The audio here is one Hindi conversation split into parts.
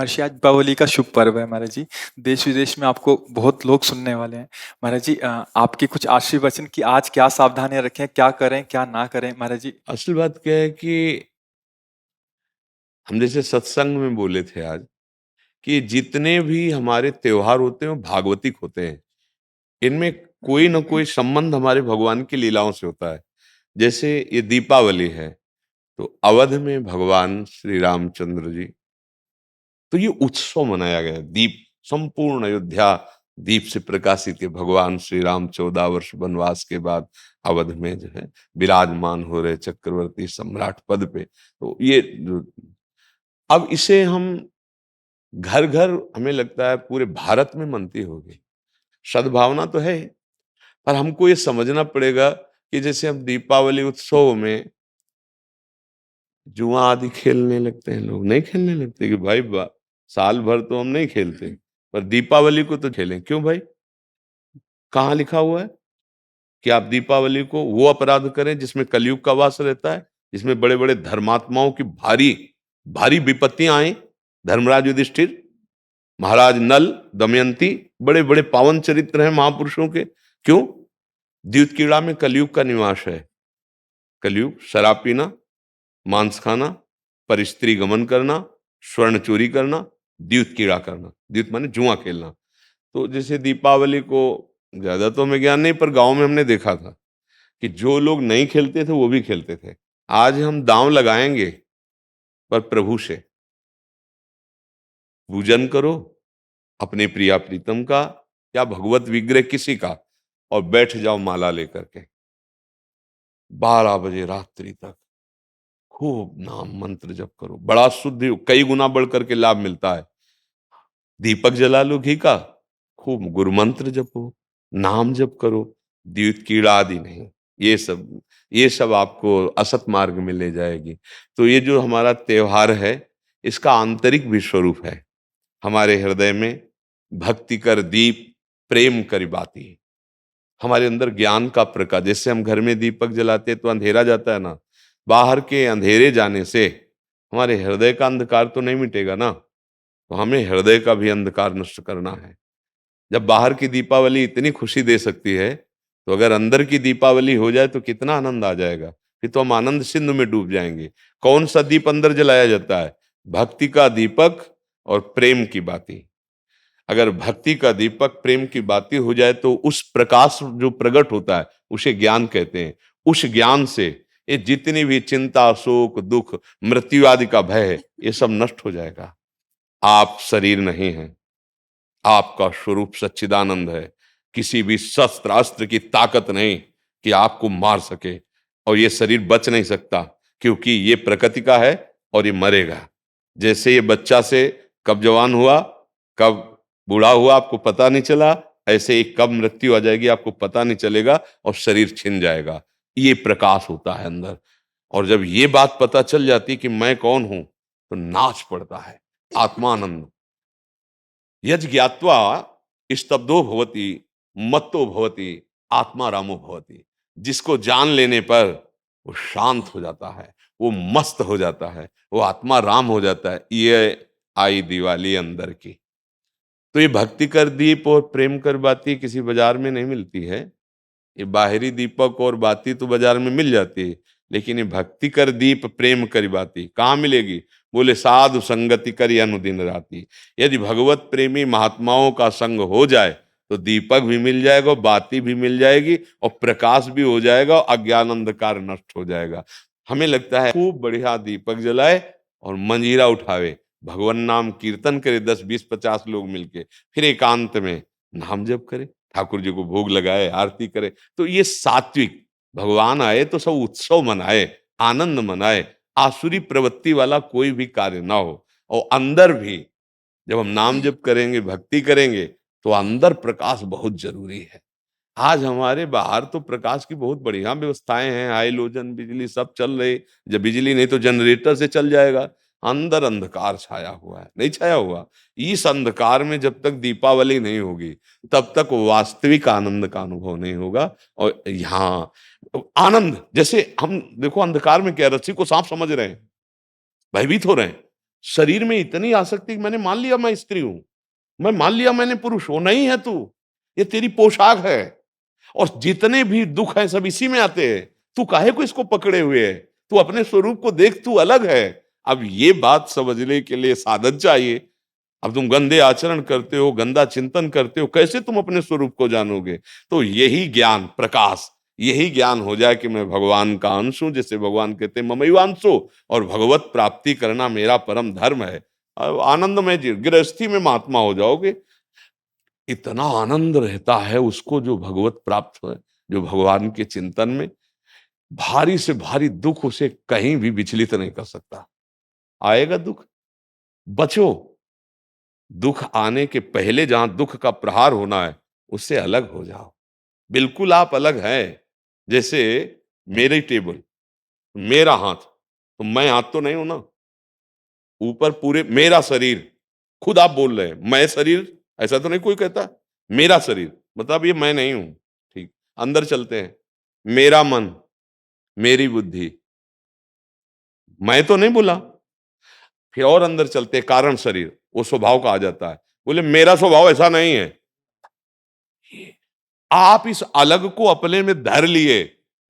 महाराज जी, आज दीपावली का शुभ पर्व है महाराज जी। देश विदेश में आपको बहुत लोग सुनने वाले हैं। महाराज जी, आपके कुछ आशीर्वचन कि आज क्या सावधानियां रखें, क्या करें क्या ना करें महाराज जी। असल बात क्या है कि हम जैसे सत्संग में बोले थे आज कि जितने भी हमारे त्योहार होते हैं वो भागवतिक होते हैं। इनमें कोई ना कोई संबंध हमारे भगवान की लीलाओं से होता है। जैसे ये दीपावली है, तो अवध में भगवान श्री रामचंद्र जी, तो ये उत्सव मनाया गया। दीप, संपूर्ण अयोध्या दीप से प्रकाशित है। भगवान श्री राम 14 वर्ष वनवास के बाद अवध में जो है विराजमान हो रहे चक्रवर्ती सम्राट पद पे। तो ये अब इसे हम घर घर, हमें लगता है पूरे भारत में मनती होगी। सद्भावना तो है, पर हमको ये समझना पड़ेगा कि जैसे हम दीपावली उत्सव में जुआ आदि खेलने लगते हैं, लोग नहीं खेलने लगते कि भाई साल भर तो हम नहीं खेलते, पर दीपावली को तो खेलें। क्यों भाई? कहाँ लिखा हुआ है कि आप दीपावली को वो अपराध करें जिसमें कलयुग का वास रहता है, जिसमें बड़े बड़े धर्मात्माओं की भारी भारी विपत्तियां आए। धर्मराज युधिष्ठिर, महाराज नल, दमयंती, बड़े बड़े पावन चरित्र हैं महापुरुषों के। क्यों? द्यूत कीड़ा में कलयुग का निवास है। कलयुग शराब पीना, मांस खाना, परिस्त्री गमन करना, स्वर्ण चोरी करना, द्यूत कीड़ा करना। द्यूत माने जुआ खेलना। तो जैसे दीपावली को, ज्यादा तो हमें ज्ञान नहीं, पर गांव में हमने देखा था कि जो लोग नहीं खेलते थे वो भी खेलते थे। आज हम दांव लगाएंगे, पर प्रभु से पूजन करो, अपने प्रिया प्रीतम का या भगवत विग्रह किसी का, और बैठ जाओ माला लेकर के 12 बजे रात्रि तक खूब नाम मंत्र जप करो। बड़ा शुद्ध, कई गुना बढ़ करके लाभ मिलता है। दीपक जला लो घी का, खूब गुरु मंत्र जपो, नाम जप करो, द्यूत कीड़ा आदि नहीं। ये सब आपको असत मार्ग में ले जाएगी। तो ये जो हमारा त्योहार है, इसका आंतरिक भी स्वरूप है। हमारे हृदय में भक्ति कर दीप, प्रेम करी बाती। हमारे अंदर ज्ञान का प्रकाश, जैसे हम घर में दीपक जलाते हैं तो अंधेरा जाता है ना, बाहर के अंधेरे जाने से हमारे हृदय का अंधकार तो नहीं मिटेगा ना। तो हमें हृदय का भी अंधकार नष्ट करना है। जब बाहर की दीपावली इतनी खुशी दे सकती है, तो अगर अंदर की दीपावली हो जाए तो कितना आनंद आ जाएगा। फिर तो हम आनंद सिंधु में डूब जाएंगे। कौन सा दीप अंदर जलाया जाता है? भक्ति का दीपक और प्रेम की बाती। अगर भक्ति का दीपक, प्रेम की बाती हो जाए तो उस प्रकाश जो प्रकट होता है उसे ज्ञान कहते हैं। उस ज्ञान से ये जितनी भी चिंता, शोक, दुख, मृत्यु आदि का भय है, ये सब नष्ट हो जाएगा। आप शरीर नहीं हैं, आपका स्वरूप सच्चिदानंद है। किसी भी शस्त्र अस्त्र की ताकत नहीं कि आपको मार सके, और ये शरीर बच नहीं सकता, क्योंकि ये प्रकृति का है और ये मरेगा। जैसे ये बच्चा से कब जवान हुआ, कब बूढ़ा हुआ, आपको पता नहीं चला, ऐसे ही कब मृत्यु आ जाएगी आपको पता नहीं चलेगा, और शरीर छिन जाएगा। ये प्रकाश होता है अंदर। और जब ये बात पता चल जाती कि मैं कौन हूं, तो नाच पड़ता है आत्मानंद। यज ज्ञात्वा स्तब्धो भवति, मत्तो भवति, आत्मा रामो भवति। जिसको जान लेने पर वो शांत हो जाता है, वो मस्त हो जाता है, वो आत्मा राम हो जाता है। ये आई दिवाली अंदर की। तो ये भक्ति कर दीप और प्रेम कर बाती किसी बाजार में नहीं मिलती है। ये बाहरी दीपक और बाती तो बाजार में मिल जाती है, लेकिन ये भक्ति कर दीप, प्रेम कर बाती कहाँ मिलेगी? बोले साधु संगति करी अनुदिन राती। यदि भगवत प्रेमी महात्माओं का संग हो जाए तो दीपक भी मिल जाएगा, बाती भी मिल जाएगी, और प्रकाश भी हो जाएगा, और अज्ञान अंधकार नष्ट हो जाएगा। हमें लगता है खूब बढ़िया दीपक जलाए और मंजीरा उठावे, भगवान नाम कीर्तन करे 10 20 50 लोग मिलके, फिर एकांत में नाम जप करे, ठाकुर जी को भोग लगाए, आरती करे। तो ये सात्विक, भगवान आए तो सब उत्सव मनाए, आनंद मनाए, आसुरी प्रवृत्ति वाला कोई भी कार्य ना हो। और अंदर भी जब हम नाम जप करेंगे, भक्ति करेंगे, तो अंदर प्रकाश बहुत जरूरी है। आज हमारे बाहर तो प्रकाश की बहुत बढ़िया व्यवस्थाएं हैं, हाइलोजन बिजली सब चल रही। जब बिजली नहीं तो जनरेटर से चल जाएगा। अंदर अंधकार छाया हुआ है, नहीं छाया हुआ? इस अंधकार में जब तक दीपावली नहीं होगी, तब तक वास्तविक आनंद का अनुभव नहीं होगा। और यहाँ आनंद, जैसे हम देखो अंधकार में क्या, रस्सी को सांप समझ रहे हैं, भयभीत हो रहे हैं। शरीर में इतनी आसक्ति कि मैंने मान लिया मैं स्त्री हूं, मैं मान लिया मैंने पुरुष हूं। नहीं है तू, ये तेरी पोशाक है। और जितने भी दुख हैं सब इसी में आते हैं। तू काहे को इसको पकड़े हुए है? तू अपने स्वरूप को देख, तू अलग है। अब ये बात समझने के लिए साधन चाहिए। अब तुम गंदे आचरण करते हो, गंदा चिंतन करते हो, कैसे तुम अपने स्वरूप को जानोगे? तो यही ज्ञान प्रकाश, यही ज्ञान हो जाए कि मैं भगवान का अंश हूं, जैसे भगवान कहते हैं ममैवांशो, और भगवत प्राप्ति करना मेरा परम धर्म है। अब आनंदमय गृहस्थी में महात्मा हो जाओगे। इतना आनंद रहता है उसको जो भगवत प्राप्त है, जो भगवान के चिंतन में। भारी से भारी दुख उसे कहीं भी विचलित नहीं कर सकता। आएगा दुख, बचो। दुख आने के पहले जहां दुख का प्रहार होना है, उससे अलग हो जाओ। बिल्कुल आप अलग हैं। जैसे मेरी टेबल, मेरा हाथ, तो मैं हाथ तो नहीं हूं ना। ऊपर पूरे मेरा शरीर, खुद आप बोल रहे हैं मैं शरीर, ऐसा तो नहीं कोई कहता। मेरा शरीर मतलब ये मैं नहीं हूं। ठीक, अंदर चलते हैं। मेरा मन, मेरी बुद्धि, मैं तो नहीं बोला। फिर और अंदर चलते हैं, कारण शरीर, वो स्वभाव का आ जाता है। बोले मेरा स्वभाव ऐसा नहीं है। आप इस अलग को अपने में धर लिए,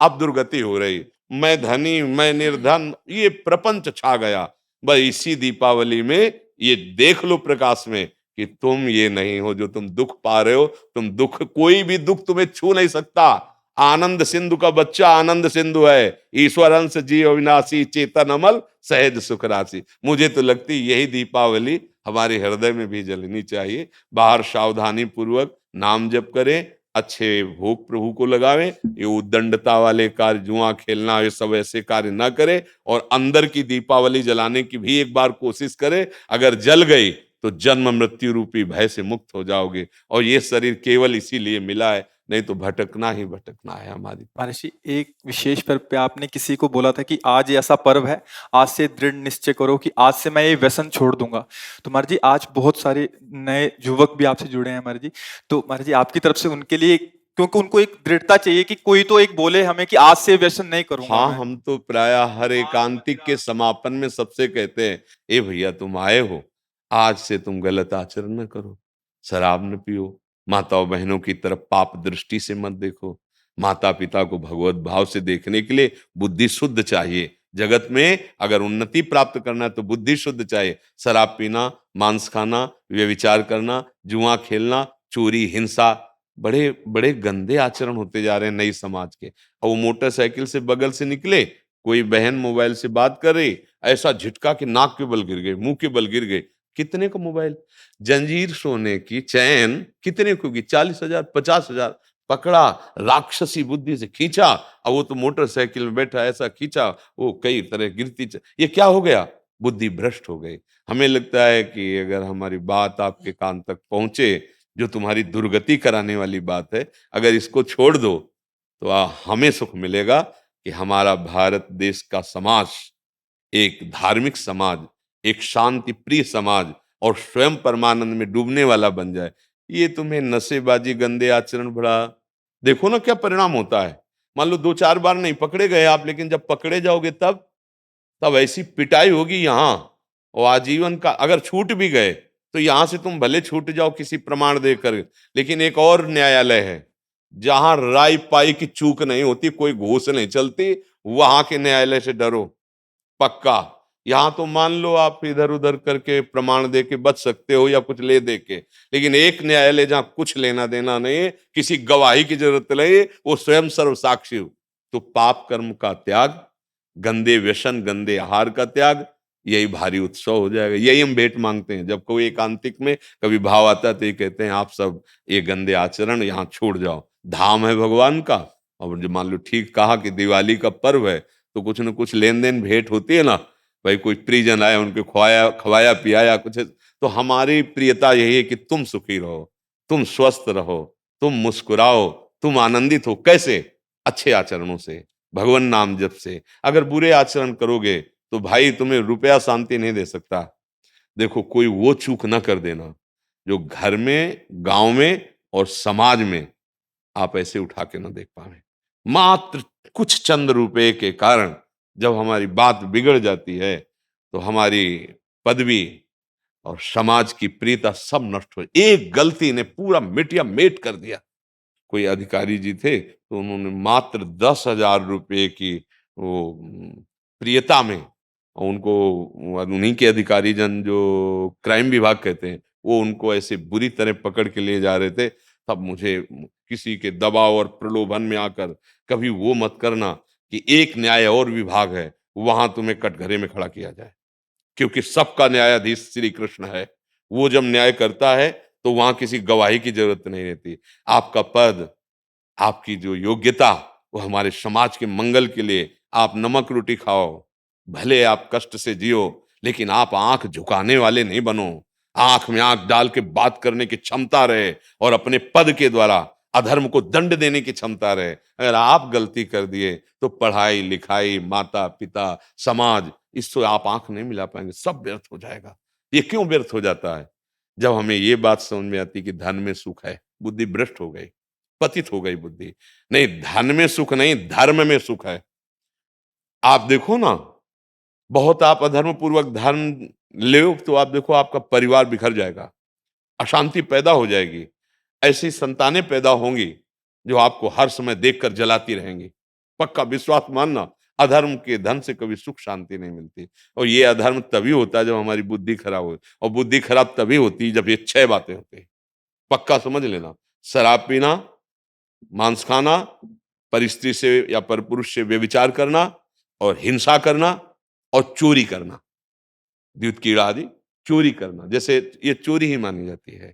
अब दुर्गति हो रही। मैं धनी, मैं निर्धन, ये प्रपंच छा गया। बस इसी दीपावली में ये देख लो प्रकाश में कि तुम ये नहीं हो जो तुम दुख पा रहे हो। तुम दुख, कोई भी दुख तुम्हें छू नहीं सकता। आनंद सिंधु का बच्चा आनंद सिंधु है। ईश्वर अंश जीव अविनाशी, चेतन अमल, सहज सुख राशि। मुझे तो लगती यही दीपावली हमारे हृदय में भी जलनी चाहिए। बाहर सावधानी पूर्वक नाम जप करें, अच्छे भोग प्रभु को लगावें। ये उद्दंडता वाले कार्य, जुआ खेलना, ये सब ऐसे कार्य ना करें। और अंदर की दीपावली जलाने की भी एक बार कोशिश करें। अगर जल गई तो जन्म मृत्यु रूपी भय से मुक्त हो जाओगे। और ये शरीर केवल इसीलिए मिला है, नहीं तो भटकना ही भटकना है हमारी पास। महर्षि, एक विशेष पर्व पे आपने किसी को बोला था कि आज ऐसा पर्व है, आज से दृढ़ निश्चय करो कि आज से मैं ये व्यसन छोड़ दूंगा। तो महर्षि जी, आज बहुत सारे नए युवक भी आपसे जुड़े हैं महर्षि जी। तो महर्षि जी, आपकी तरफ से उनके लिए, क्योंकि उनको एक दृढ़ता चाहिए कि कोई तो एक बोले हमें कि आज से व्यसन नहीं करूंगा हाँ, मैं। हम तो प्राय हर एकांतिक के समापन में सबसे कहते हैं, ए भैया तुम आए हो, आज से तुम गलत आचरण न करो, शराब न पियो, माताओं बहनों की तरफ पाप दृष्टि से मत देखो। माता पिता को भगवत भाव से देखने के लिए बुद्धि शुद्ध चाहिए। जगत में अगर उन्नति प्राप्त करना है तो बुद्धि शुद्ध चाहिए। शराब पीना, मांस खाना, व्यभिचार करना, जुआ खेलना, चोरी, हिंसा, बड़े बड़े गंदे आचरण होते जा रहे हैं नई समाज के। और वो मोटरसाइकिल से बगल से निकले, कोई बहन मोबाइल से बात कर रही, ऐसा झटका कि नाक के बल गिर गए, मुंह के बल गिर गए। कितने का मोबाइल? जंजीर सोने की चैन कितने की होगी? 40,000, 50,000। पकड़ा, राक्षसी बुद्धि से खींचा, और वो तो मोटरसाइकिल में बैठा, ऐसा खींचा, वो कई तरह ये क्या हो गया? बुद्धि भ्रष्ट हो गई। हमें लगता है कि अगर हमारी बात आपके कान तक पहुंचे, जो तुम्हारी दुर्गति कराने वाली बात है, अगर इसको छोड़ दो तो हमें सुख मिलेगा कि हमारा भारत देश का समाज एक धार्मिक समाज, एक शांति प्रिय समाज और स्वयं परमानंद में डूबने वाला बन जाए। ये तुम्हें नशेबाजी, गंदे आचरण, बड़ा देखो ना क्या परिणाम होता है। मान लो 2-4 बार नहीं पकड़े गए आप, लेकिन जब पकड़े जाओगे तब तब ऐसी पिटाई होगी यहाँ। और आजीवन का, अगर छूट भी गए तो यहां से तुम भले छूट जाओ किसी प्रमाण देकर, लेकिन एक और न्यायालय है जहां राय पाई की चूक नहीं होती, कोई घूस नहीं चलती। वहां के न्यायालय से डरो पक्का। यहां तो मान लो आप इधर उधर करके प्रमाण दे के बच सकते हो या कुछ ले दे के, लेकिन एक न्यायालय जहां कुछ लेना देना नहीं है, किसी गवाही की जरूरत नहीं, वो स्वयं सर्व साक्षी हो। तो पाप कर्म का त्याग, गंदे व्यसन, गंदे आहार का त्याग, यही भारी उत्सव हो जाएगा। यही हम भेंट मांगते हैं जब कोई एकांतिक में कभी भाव आता है, तो ये कहते हैं आप सब ये गंदे आचरण यहाँ छोड़ जाओ, धाम है भगवान का। और जो मान लो ठीक कहा कि दिवाली का पर्व है, तो कुछ न कुछ लेन देन भेंट होती है ना। भाई कोई परिजन आए, उनको खवाया खवाया पियाया कुछ, तो हमारी प्रियता यही है कि तुम सुखी रहो, तुम स्वस्थ रहो, तुम मुस्कुराओ, तुम आनंदित हो। कैसे? अच्छे आचरणों से, भगवान नाम जप से। अगर बुरे आचरण करोगे तो भाई तुम्हें रुपया शांति नहीं दे सकता। देखो, कोई वो चूक ना कर देना जो घर में, गांव में और समाज में आप ऐसे उठा के ना देख पावे। मात्र कुछ चंद रुपए के कारण जब हमारी बात बिगड़ जाती है, तो हमारी पदवी और समाज की प्रियता सब नष्ट हो, एक गलती ने पूरा मिटिया मेट कर दिया। कोई अधिकारी जी थे तो उन्होंने मात्र 10,000 रुपए की वो प्रियता में उनको, उन्हीं के अधिकारी जन जो क्राइम विभाग कहते हैं, वो उनको ऐसे बुरी तरह पकड़ के ले जा रहे थे। तब मुझे किसी के दबाव और प्रलोभन में आकर कभी वो मत करना कि एक न्याय और विभाग है, वहां तुम्हें कटघरे में खड़ा किया जाए, क्योंकि सबका न्यायाधीश श्री कृष्ण है। वो जब न्याय करता है तो वहां किसी गवाही की जरूरत नहीं रहती। आपका पद, आपकी जो योग्यता, वो हमारे समाज के मंगल के लिए, आप नमक रोटी खाओ, भले आप कष्ट से जियो, लेकिन आप आंख झुकाने वाले नहीं बनो। आंख में आंख डाल के बात करने की क्षमता रहे और अपने पद के द्वारा अधर्म को दंड देने की क्षमता रहे। अगर आप गलती कर दिए तो पढ़ाई लिखाई, माता पिता, समाज, इससे आप आंख नहीं मिला पाएंगे, सब व्यर्थ हो जाएगा। ये क्यों व्यर्थ हो जाता है? जब हमें ये बात समझ में आती कि धन में सुख है, बुद्धि भ्रष्ट हो गई, पतित हो गई बुद्धि। नहीं, धन में सुख नहीं, धर्म में सुख है। आप देखो ना, बहुत आप अधर्म पूर्वक धन ले तो आप देखो आपका परिवार बिखर जाएगा, अशांति पैदा हो जाएगी। ऐसी संतानें पैदा होंगी जो आपको हर समय देखकर जलाती रहेंगी। पक्का विश्वास मानना, अधर्म के धन से कभी सुख शांति नहीं मिलती। और ये अधर्म तभी होता है जब हमारी बुद्धि खराब हो, और बुद्धि खराब तभी होती है जब ये 6 बातें होती हैं। पक्का समझ लेना, शराब पीना, मांस खाना, परिस्त्री से या परपुरुष से व्यभिचार करना, और हिंसा करना, और चोरी करना, द्युत कीड़ा आदि चोरी करना, जैसे ये चोरी ही मानी जाती है।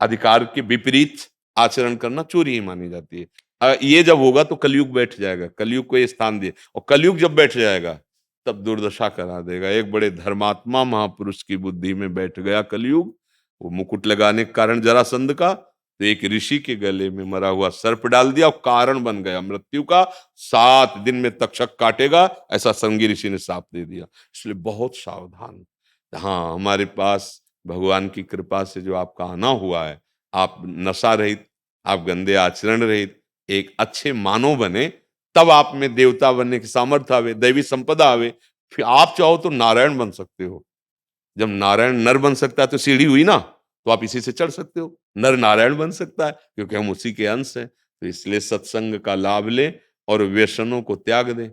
अधिकार के विपरीत आचरण करना चोरी ही मानी जाती है। ये जब होगा तो कलयुग बैठ जाएगा, कलयुग को ये स्थान दिए, और कलयुग जब बैठ जाएगा तब दुर्दशा करा देगा। एक बड़े धर्मात्मा महापुरुष की बुद्धि में बैठ गया कलयुग, वो मुकुट लगाने के कारण जरासंध का, तो एक ऋषि के गले में मरा हुआ सर्प डाल दिया और कारण बन गया मृत्यु का। 7 दिन में तक्षक काटेगा, ऐसा संगी ऋषि ने शाप दे दिया। इसलिए बहुत सावधान। हाँ, हमारे पास भगवान की कृपा से जो आपका आना हुआ है, आप नशा रहित, आप गंदे आचरण रहित एक अच्छे मानव बने, तब आप में देवता बनने की सामर्थ्य आवे, दैवी संपदा आवे। फिर आप चाहो तो नारायण बन सकते हो। जब नारायण नर बन सकता है तो सीढ़ी हुई ना, तो आप इसी से चढ़ सकते हो। नर नारायण बन सकता है क्योंकि हम उसी के अंश हैं। तो इसलिए सत्संग का लाभ लें और व्यसनों को त्याग दें।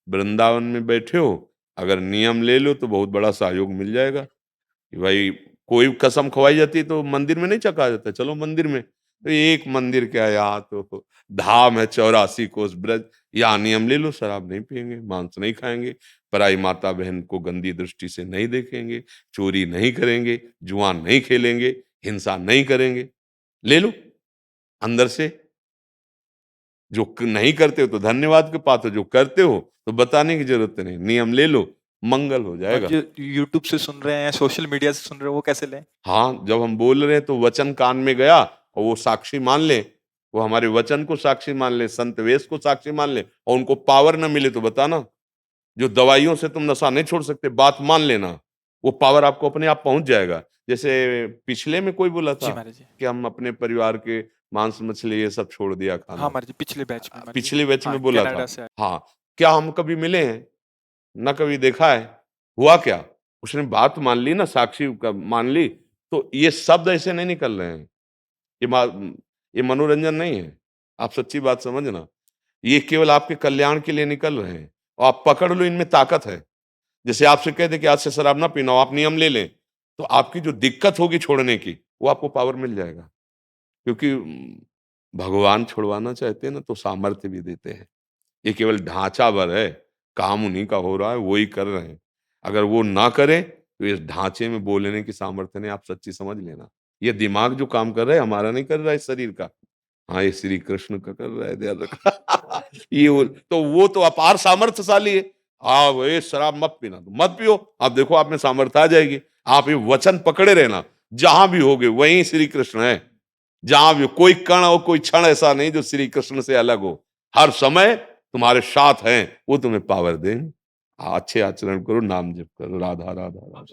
वृंदावन में बैठे हो, अगर नियम ले लो तो बहुत बड़ा सहयोग मिल जाएगा। कि भाई कोई कसम खवाई जाती है तो मंदिर में नहीं चखा जाता, चलो मंदिर में। तो एक मंदिर क्या, यहाँ तो धाम है 84 कोस ब्रज, यहाँ नियम ले लो, शराब नहीं पिएंगे, मांस नहीं खाएंगे, पराई माता बहन को गंदी दृष्टि से नहीं देखेंगे, चोरी नहीं करेंगे, जुआ नहीं खेलेंगे, हिंसा नहीं करेंगे। ले लो अंदर से। जो नहीं करते हो तो धन्यवाद के पात्र हो, जो करते हो तो बताने की जरूरत नहीं, नियम ले लो, मंगल हो और जाएगा। जो यूट्यूब से सुन रहे हैं, सोशल मीडिया से सुन रहे हैं, वो कैसे लें? हाँ, जब हम बोल रहे हैं तो वचन कान में गया और वो साक्षी मान ले, वो हमारे वचन को साक्षी मान ले, संत वेश को साक्षी मान ले, और उनको पावर न मिले तो बताना। जो दवाइयों से तुम नशा नहीं छोड़ सकते, बात मान लेना, वो पावर आपको अपने आप पहुंच जाएगा। जैसे पिछले में कोई बोला जी था महाराज जी। कि हम अपने परिवार के मांस मछली ये सब छोड़ दिया हाँ खाना, महाराज जी, पिछले बैच में महाराज जी। पिछले बैच हाँ, में बोला कनाडा था। से आए। हाँ, क्या हम कभी मिले हैं? ना कभी देखा है। हुआ क्या? उसने बात मान ली ना, साक्षी मान ली, तो ये शब्द ऐसे नहीं निकल रहे हैं। ये ये मनोरंजन नहीं है। आप सच्ची बात समझना, ये केवल आपके कल्याण के लिए निकल रहे हैं, और आप पकड़ लो, इनमें ताकत है। जैसे आपसे कह दे कि आज से शराब ना पीना, आप नियम ले लें, तो आपकी जो दिक्कत होगी छोड़ने की, वो आपको पावर मिल जाएगा। क्योंकि भगवान छुड़वाना चाहते हैं ना तो सामर्थ्य भी देते हैं। ये केवल ढांचा भर है, काम उन्हीं का हो रहा है, वो ही कर रहे हैं। अगर वो ना करें तो इस ढांचे में बोलने की सामर्थ्य नहीं, आप सच्ची समझ लेना। ये दिमाग जो काम कर रहा है हमारा नहीं कर रहा है, इस शरीर का। हाँ, ये श्री कृष्ण का कर रहा है, ध्यान रखना। तो वो तो अपार सामर्थ्यशाली है। हाँ, ये शराब मत पीना, तो मत पियो, आप देखो आप में सामर्थ्य आ जाएगी। आप ये वचन पकड़े रहना, जहां भी होगे वहीं श्री कृष्ण है। जहां भी कोई कण और कोई क्षण ऐसा नहीं जो श्री कृष्ण से अलग हो। हर समय तुम्हारे साथ हैं, वो तुम्हें पावर देंगे। अच्छे आचरण करो, नाम जप करो, राधा राधा राधा।